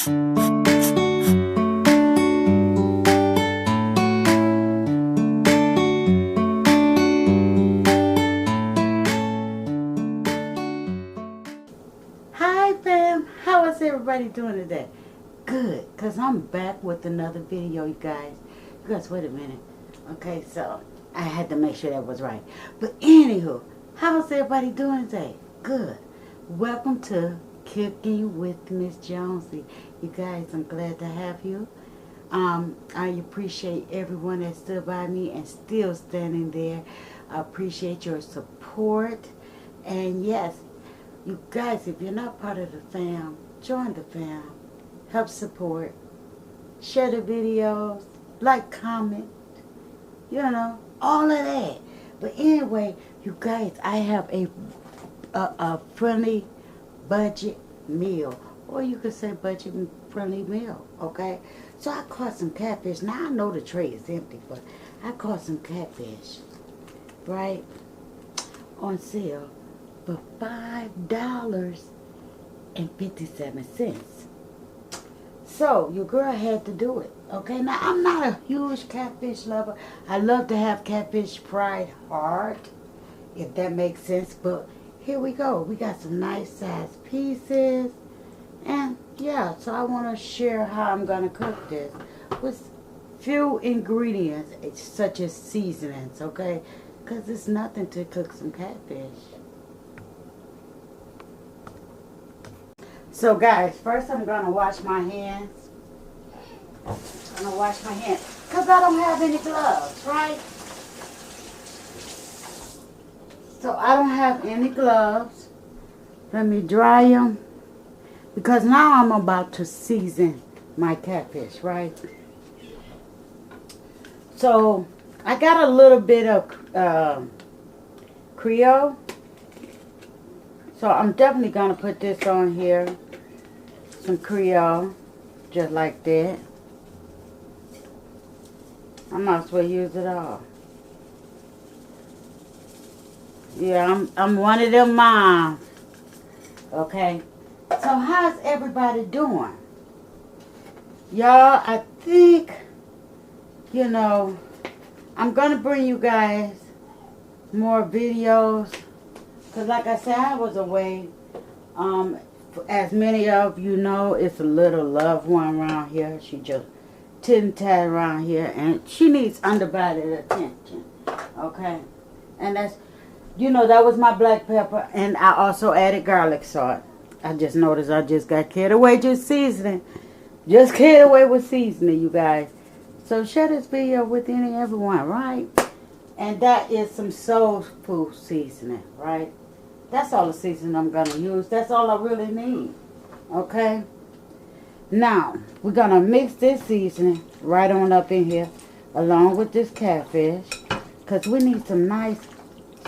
Hi fam, how is everybody doing today? Good, because I'm back with another video, you guys. You guys, wait a minute. Okay, so I had to make sure that was right. But anywho, how's everybody doing today? Good. Welcome to Cooking with Miss Jonesy. You guys, I'm glad to have you. I appreciate everyone that stood by me and still standing there. I appreciate your support. And yes, you guys, if you're not part of the fam, join the fam. Help support. Share the videos. Like, comment. You know, all of that. But anyway, you guys, I have a friendly budget meal. Or you could say budget friendly meal. Okay? So I caught some catfish. Now I know the tray is empty, but I caught some catfish. Right? On sale. For $5.57. So your girl had to do it. Okay, now I'm not a huge catfish lover. I love to have catfish fried hard, if that makes sense. But here we go. We got some nice sized pieces. And yeah, so I want to share how I'm gonna cook this with few ingredients such as seasonings, okay? Because it's nothing to cook some catfish. So guys, first I'm going to wash my hands. I'm going to wash my hands because I don't have any gloves, right? So I don't have any gloves. Let me dry them because now I'm about to season my catfish, right? So I got a little bit of Creole. So I'm definitely going to put this on here. Some Creole, just like that. I might as well use it all. Yeah, I'm one of them moms. Okay. So how's everybody doing? Y'all, I think, you know, I'm going to bring you guys more videos. Because like I said, I was away. As many of you know, it's a little loved one around here. She just tit-tat around here. And she needs undivided attention. Okay? And that's, you know, that was my black pepper. And I also added garlic salt. I just noticed I just got carried away just seasoning. Just carried away with seasoning, you guys. So share this video with any and everyone, right? And that is some soul food seasoning, right? That's all the seasoning I'm going to use. That's all I really need. Okay? Now, we're going to mix this seasoning right on up in here along with this catfish. Because we need some nice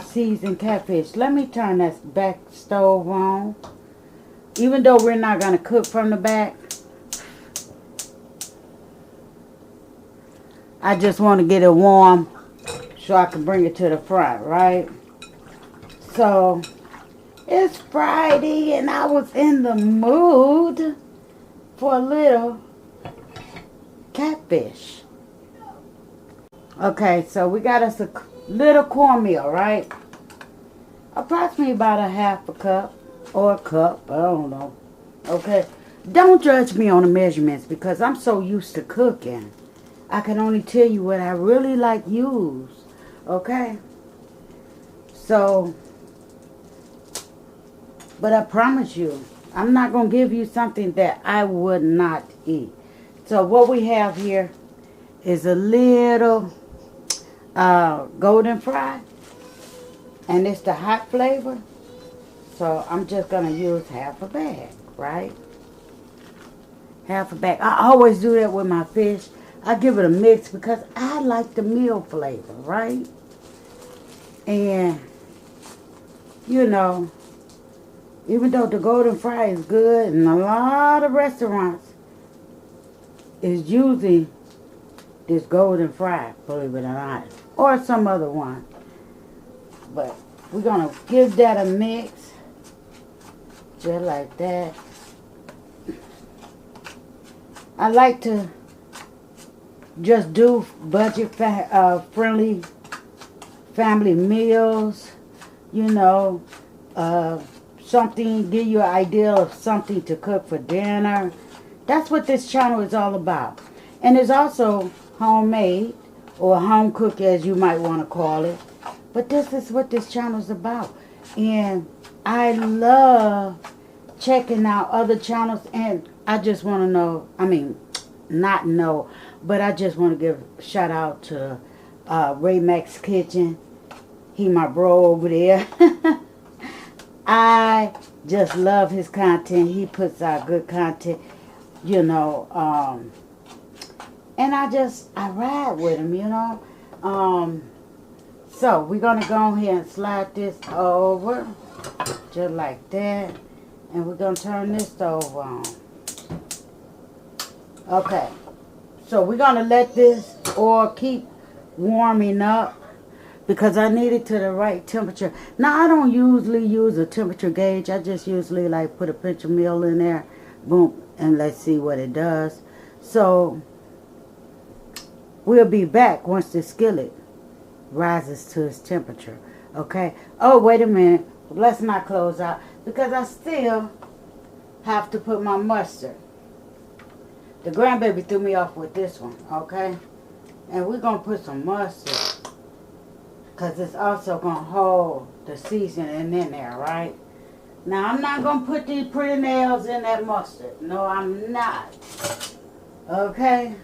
seasoned catfish. Let me turn that back stove on. Even though we're not going to cook from the back, I just want to get it warm so I can bring it to the front, right? So it's Friday and I was in the mood for a little catfish. Okay, so we got us a little cornmeal, right? Approximately about a half a cup or a cup, I don't know. Okay, don't judge me on the measurements because I'm so used to cooking. I can only tell you what I really like use. Okay? So, but I promise you, I'm not going to give you something that I would not eat. So what we have here is a little golden fry. And it's the hot flavor. So I'm just going to use half a bag, right? Half a bag. I always do that with my fish. I give it a mix because I like the meal flavor, right? And, you know, even though the golden fry is good, and a lot of restaurants is using this golden fry, believe it or not, or some other one. But we're going to give that a mix, just like that. I like to just do budget friendly family meals, you know, something, give you an idea of something to cook for dinner. That's what this channel is all about. And it's also homemade, or home cook as you might want to call it. But this is what this channel is about. And I love checking out other channels, and I just want to know, I mean, not know, but I just want to give a shout out to Ray Mac's Kitchen. He my bro over there. I just love his content. He puts out good content, you know, and I ride with him, you know. So we're going to go ahead and slide this over just like that, and we're going to turn this stove on. Okay, so we're going to let this oil keep warming up, because I need it to the right temperature. Now, I don't usually use a temperature gauge. I just usually like put a pinch of meal in there. Boom. And let's see what it does. So, we'll be back once the skillet rises to its temperature. Okay. Oh, wait a minute. Let's not close out, because I still have to put my mustard. The grandbaby threw me off with this one. Okay. And we're going to put some mustard, because it's also going to hold the seasoning in there, right? Now, I'm not going to put these pretty nails in that mustard. No, I'm not. Okay?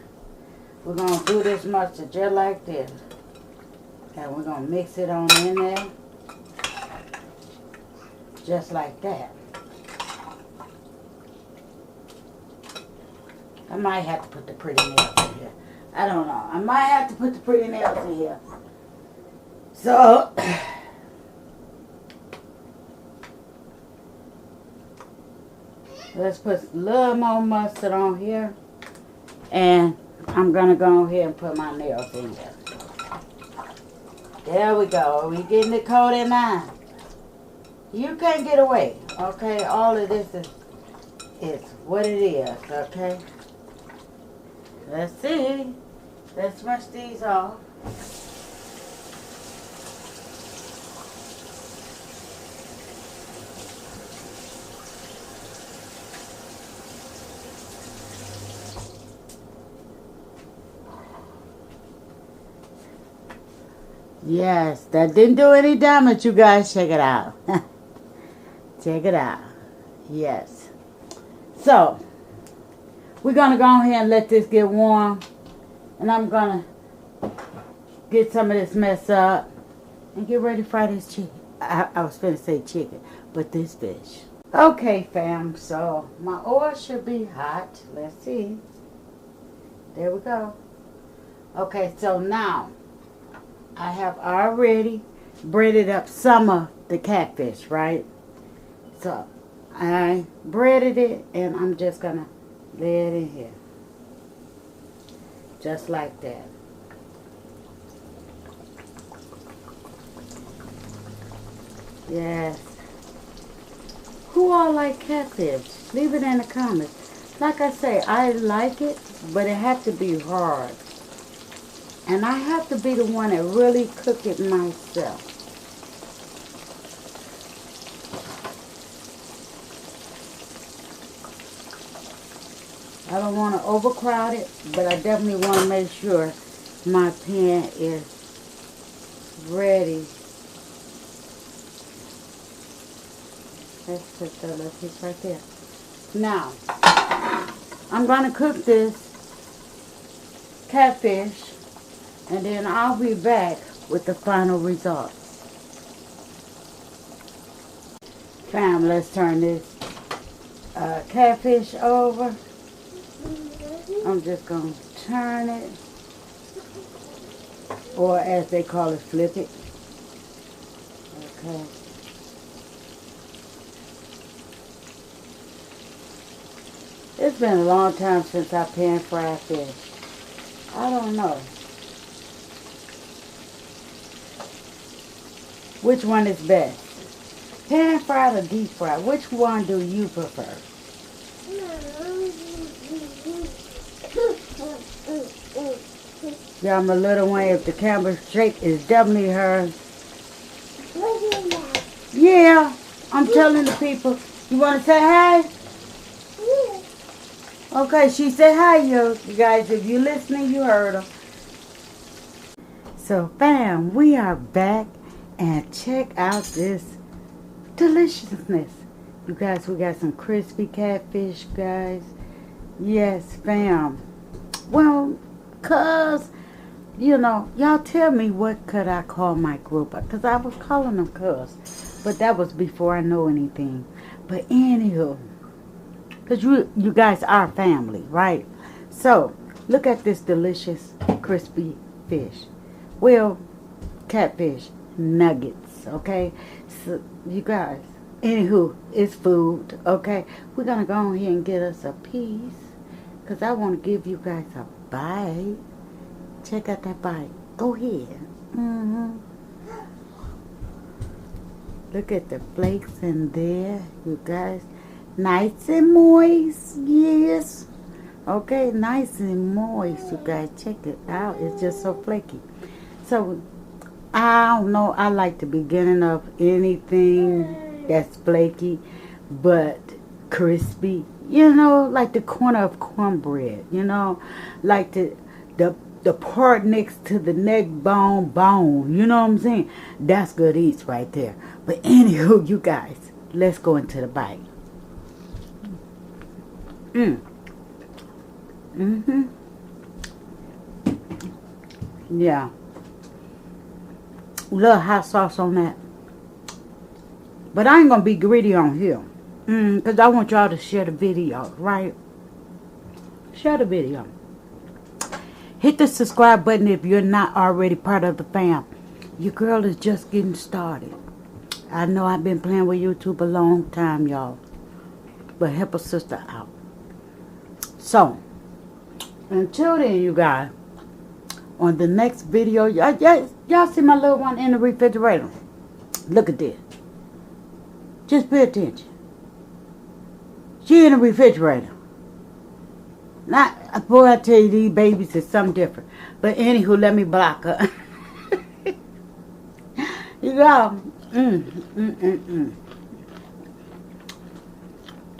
We're going to do this mustard just like this. And we're going to mix it on in there. Just like that. I might have to put the pretty nails in here. I don't know. I might have to put the pretty nails in here. So, let's put a little more mustard on here. And I'm going to go ahead and put my nails in there. There we go. We getting it coated now. You can't get away. Okay? All of this is what it is. Okay? Let's see. Let's rinse these off. Yes, that didn't do any damage, you guys. Check it out. Check it out. Yes. So, we're going to go ahead and let this get warm. And I'm going to get some of this mess up and get ready to fry this chicken. I was going to say chicken, but this fish. Okay, fam. So, my oil should be hot. Let's see. There we go. Okay, so now I have already breaded up some of the catfish, right? So I breaded it, and I'm just going to lay it in here. Just like that. Yes. Who all like catfish? Leave it in the comments. Like I say, I like it, but it has to be hard. And I have to be the one that really cook it myself. I don't want to overcrowd it, but I definitely want to make sure my pan is ready. Let's put that little piece right there. Now, I'm going to cook this catfish, and then I'll be back with the final results. Fam, let's turn this catfish over. I'm just going to turn it, or as they call it, flip it. Okay. It's been a long time since I pan fried fish. I don't know. Which one is best? Pan fried or deep fried? Which one do you prefer? Yeah, I'm a little one. If the camera shake, it's definitely her. Yeah, I'm telling the people. You want to say hi? Okay, she said hi, you guys. If you're listening, you heard her. So, fam, we are back. And check out this deliciousness. You guys, we got some crispy catfish, guys. Yes, fam. Well, cuz, you know, y'all tell me what could I call my group. Because I was calling them cuz. But that was before I know anything. But anywho, because you guys are family, right? So, look at this delicious crispy fish. Well, catfish nuggets, okay? So, you guys, anywho, it's food, okay? We're going to go on here and get us a piece because I want to give you guys a bite. Check out that bite. Go ahead. Look at the flakes in there, you guys. Nice and moist, yes. Okay, nice and moist, you guys. Check it out. It's just so flaky. So, I don't know. I like the beginning of anything that's flaky, but crispy. You know, like the corner of cornbread. You know, like the part next to the neck bone. You know what I'm saying? That's good eats right there. But anywho, you guys, let's go into the bite. Yeah. Little hot sauce on that. But I ain't gonna be greedy on here. Because I want y'all to share the video, right? Share the video. Hit the subscribe button if you're not already part of the fam. Your girl is just getting started. I know I've been playing with YouTube a long time, y'all. But help a sister out. So, until then, you guys, on the next video, y'all see my little one in the refrigerator. Look at this. Just pay attention. She in the refrigerator. Not, boy, I tell you, these babies is something different. But anywho, let me block her. You go.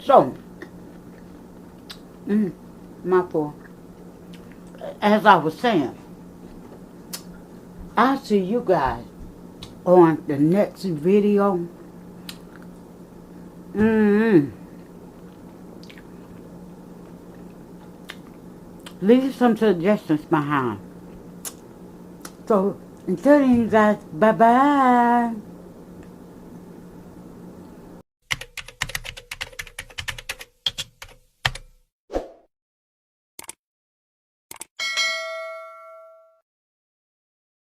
So, my poor. As I was saying, I'll see you guys on the next video. Leave some suggestions behind. So, until then, you guys, bye-bye.